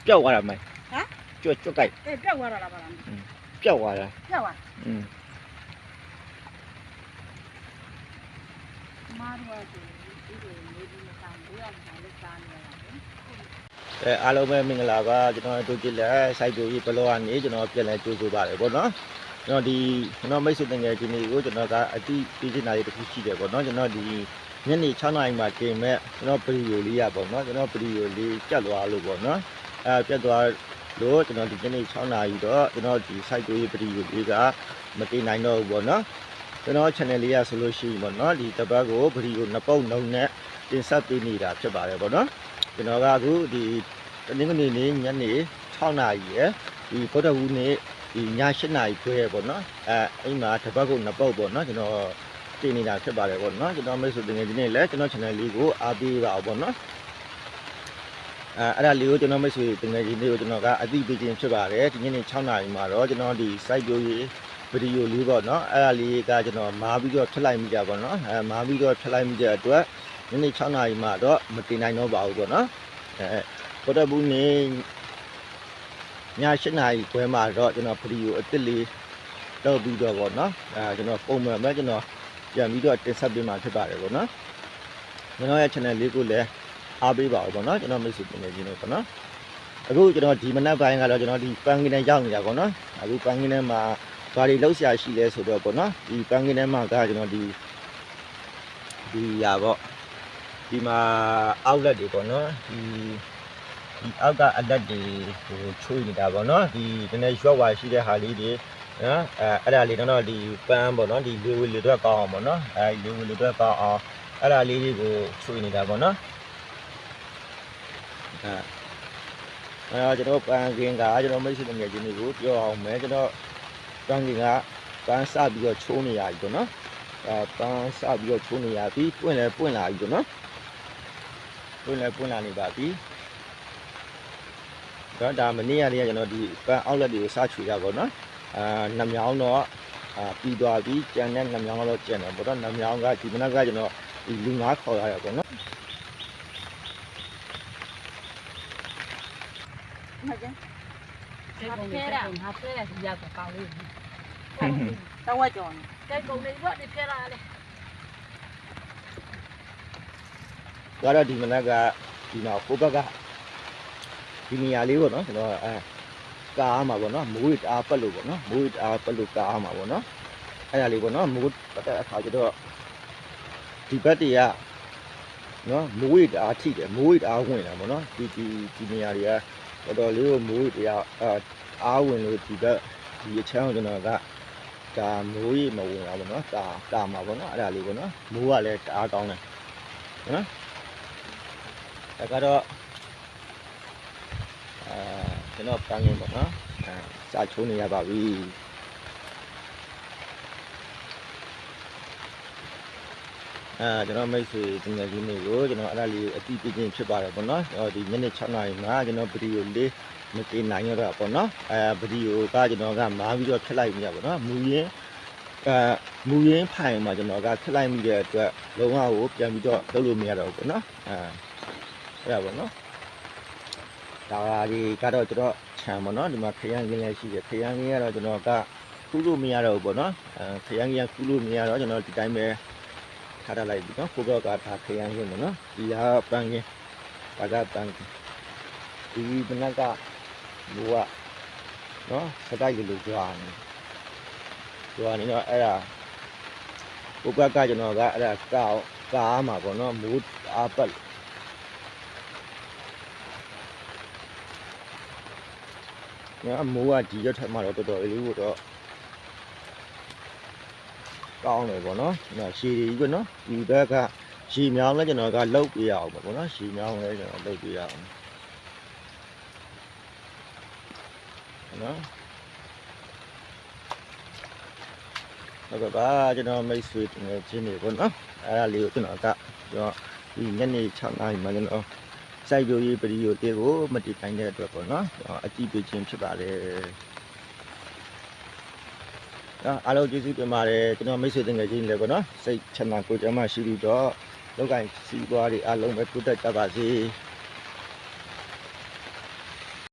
ပျောက်သွားတာမိုင် ဟမ် ကြွကြွကြိုက် အေးပြောက်သွားတာလားဗလား ပျောက်သွားတာ ပြောက်သွား อืม မားတော့ဒီလိုနေပြီးမဆောင်ဘူးရတာလည်းစားနေရတာလေ အားလုံးပဲမင်္ဂလာပါကျွန်တော်တို့ကြည့်လက်စိုက်ပျိုးရေးဘလော့ကနေကျွန်တော်ပြန်လဲကြိုးဆိုပါတယ်ပေါ့နော်ကျွန်တော်ကျွန်တော်မိတ်ဆွေတငယ်ချင်းတွေကိုကျွန်တော်ကအတိပေးချင်တာလေးတစ်ခုရှိတယ်ပေါ့နော်ကျွန်တော်ဒီညနေ6နာရီမှာတင်မဲ့ကျွန်တော်ဗီဒီယိုလေးရပေါ့နော်ကျွန်တော်ဗီဒီယိုလေးပြတ်သွားလို့ပေါ့နော်ပြတ်သွားလို့ကျွန်တော်ဒီညနေ6နာရီတော့ကျွန်တော်ဒီစိုက်ပျိုးရေးဗီဒီယိုလေးကမတင်နိုင်တော့ဘူးပေါ့နော်ကျွန်တော် channel လေးရဆိုလို့ရှိရင်ပေါ့နော်ဒီတစ်ပတ်ကိုဗီဒီယို2ပုတ်လုံးနဲ့တင်ဆက်ပေးနေတာဖြစ်ပါတယ်ပေါ့နော်ကျွန်တော်ကအခုဒီတနင်္ဂနွေနေ့ညနေ6နာရီရယ်ဒီဗုဒ္ဓဟူးနေ့ဒီည7နာရီခွဲရပေါ့နော်အိမ်မှာတစ်ပတ်ကို2ပုတ်ပေါ့နော်ကျွန်တော်တင်နေတာဖြစ်ပါတယ်ပေါ့နော်ကျွန်တော်မိတ်ဆွေတကယ်ဒီနေ့လဲကျွန်တော် channel လေးကိုအားပေးပါအောင်ပေါ့နော်အဲ့ဒါလေးကိုကျွန်တော်မိတ်ဆွေတကယ်ဒီနေ့ကိုကျွန်တော်ကအသိပေးခြင်းဖြစ်ပါတယ်ဒီညနေ6နာရီမှာတော့ကျွန်တော်ဒီ site ပြိုးရေးဗီဒီယိုလေးပေါ့နော်အဲ့ဒါလေးကကျွန်တော်မားပြီးတော့ထည့်လိုက်မိကြပေါ့နော်မားပြီးတော့ထည့်လိုက်မိတဲ့အတွက်ညနေ6နာရီမှာတော့မတင်နိုင်တော့ပါဘူးပေါ့နော်ဗုဒ္ဓဘုနေ့ည7နာရီခွဲမှာတော့ကျွန်တော်ဗီဒီယိုအစ်စ်လေးလုပ်ပြီးတော့ပေါ့နော်ကျွန်တော်ပုံမှန်ပဲကျွန်တော်ပြန်ပြီးတော့တင်ဆက်ပေးမှာဖြစ်ပါတယ်ပေါ့နော်ကျွန်တော်ရဲ့ channel လေးကိုလည်းအားပေးပါဦးပေါ့နော်ကျွန်တော်မိတ်ဆွေတင်နေခြင်းလို့ပေါ့နော်အခုကျွန်တော်ဒီမနက်ပိုင်းကတော့ကျွန်တော်ဒီပန်းကင်းထဲရောက်နေတာပေါ့နော်အခုပန်းကင်းထဲမှာဘာတွေလောက်ဆရာရှိလဲဆိုတော့ပေါ့နော်ဒီပန်းကင်းထဲမှာကကျွန်တော်ဒီရာပေါ့ဒီမှာ outlet တွေပေါ့နော်ဒီအောက်ကအလက်တွေဟိုချိုးနေတာပေါ့နော်ဒီနည်းနည်းရွက်ဝါရှိတဲ့ဟာလေးတွေနော်အဲ့ဒါလေးတော့ဒီပန်းပေါ့နော်ဒီလေဝေလေတော့ကောင်းအောင်ပေါ့နော်လေဝေလေတော့ကောင်းအောင်အဲ့ဒါလေးတွေကိုချိုးနေတာပေါ့နော်ကျွန်တော်ပန်းကင်းကကျွန်တော်မိတ်ဆွေငယ်ချင်းတွေကိုပြောအောင်မယ်ကျွန်တော်ပန်းကင်းကပန်းစပြီးတော့ချိုးနေရပြီပေါ့နော်ပန်းစပြီးတော့ချိုးနေရပြီပွင့်လာပြီပေါ့နော်ပွင့်လာနေပါပြီတော့ဒါမနေ့ကလေးကကျွန်တော်ဒီပန်းအောက်လက်တွေကိုစချွေရပါတော့နှမြောင်းတော့ပြီးသွားပြီကြံတဲ့နှမြောင်းတော့ကျန်တယ်ပေါ့နော်နှမြောင်းကဒီမနက်ကကျွန်တော်ဒီလူငါးခေါ်ရရပေါ့နော်မကျန် ငါဖဲတယ်ဒီရောက်ကောင်းလေး တော့ဝကြောင်း ကဲကုန်နေတော့ဒီဖဲလာလေ ကတော့ဒီမနက်ကဒီနောက်ကိုဘက်ကဒီနေရာလေးပေါ့နော်ကျွန်တော်ကားမှာပေါ့နော်မိုးရအားပတ်လို့ပေါ့နော်မိုးရအားပတ်လို့ကားမှာပေါ့နော်အဲ့ဒါလေးပေါ့နော်မိုးပတ်တဲ့အခါကျတော့ဒီဘက်တည်းကနော်မိုးရအားထိတယ်မိုးရအားဝင်လာပေါ့နော်ဒီနေရာတွေကတော်တော်လေးကိုမိုးရအားဝင်လို့ဒီဘက်ဒီအချမ်းကိုကျွန်တော်ကဒါမိုးရမဝင်လာပေါ့နော်ကာမှာပေါ့နော်အဲ့ဒါလေးပေါ့နော်မိုးကလည်းတအားကောင်းတယ်နော်ဒါကတော့ကျွန်တော်ပန်းရင်းပေါ့နော်စာချိုးနေရပါပြီကျွန်တော်မိတ်ဆွေတင်ငယ်ကြီးတွေကိုကျွန်တော်အဲ့ဒါလေးအတိအကျင်းဖြစ်ပါတယ်ပေါ့နော်ဒီညနေ6နာရီမှာကျွန်တော်ဗီဒီယိုလေးမတင်နိုင်ရတော့ပေါ့နော်ဗီဒီယိုကကျွန်တော်ကမားပြီးတော့ဖြတ်လိုက်မိရပေါ့နော်မူရင်းဖိုင်မှာကျွန်တော်ကဖြတ်လိုက်မိတဲ့အတွက်လုံးဝကိုပြန်ပြီးတော့လုပ်လို့မရတော့ဘူးပေါ့နော်အဲ့ဒါပေါ့နော်ဒါဒီကတော့ကျွန်တော်ခြံပေါ့နော်ဒီမှာခရမ်းကင်းလည်းရှိတယ်ခရမ်းကင်းကတော့ကျွန်တော်ကခူးလို့မရတော့ဘူးပေါ့နော်ခရမ်းကင်းခူးလို့မရတော့ကျွန်တော်ဒီတိုင်းပဲထားထားလိုက်ပြီနော်ကိုတော့ကဒါခရမ်းကင်းပေါ့နော်ဒီဟာပန်းကင်းဒါကပန်းဒီဘနက်ကဘူကနော်စတိုက်လိုကြွားနေတော့အဲ့ဒါကိုဘက်ကကျွန်တော်ကအဲ့ဒါကားမှာပေါ့နော်မိုးအားပတ်နော်မိုးကဒီရက်ထက်မှတော့တော်တော်လေးကိုတော့ကောင်းတယ်ပေါ့နော်ရှည်ကြီးပေါ့နော်ဒီဘက်ကရှည်မြောင်းလဲကျွန်တော်ကလှုပ်ပြရအောင်ပေါ့နော်ရှည်မြောင်းလဲကျွန်တော်လှုပ်ပြရအောင်နော်ဟုတ်ကဲ့ပါကျွန်တော်မိတ်ဆွေတင်နေချင်းနေပေါ့နော်အဲ့ဒါလေးကိုကျွန်တော်ဒီညနေ6နာရီမှာကျွန်တော်စိုက်ပျိုးရေးဗီဒီယိုလေးကိုမတည်တိုင်းတဲ့အတွက်ပေါ့နော်အကြည့်ပေးခြင်းဖြစ်ပါတယ်အားလုံးကျေးဇူးတင်ပါတယ်ကျွန်တော်မိတ်ဆွေတင်ငယ်ချင်းတွေပေါ့နော်စိတ်ချမ်းသာကိုယ်ကျန်းမာရှိပြီးတော့လောက်ကစီးပွားတွေအားလုံးပဲတိုးတက်ကြပါစေ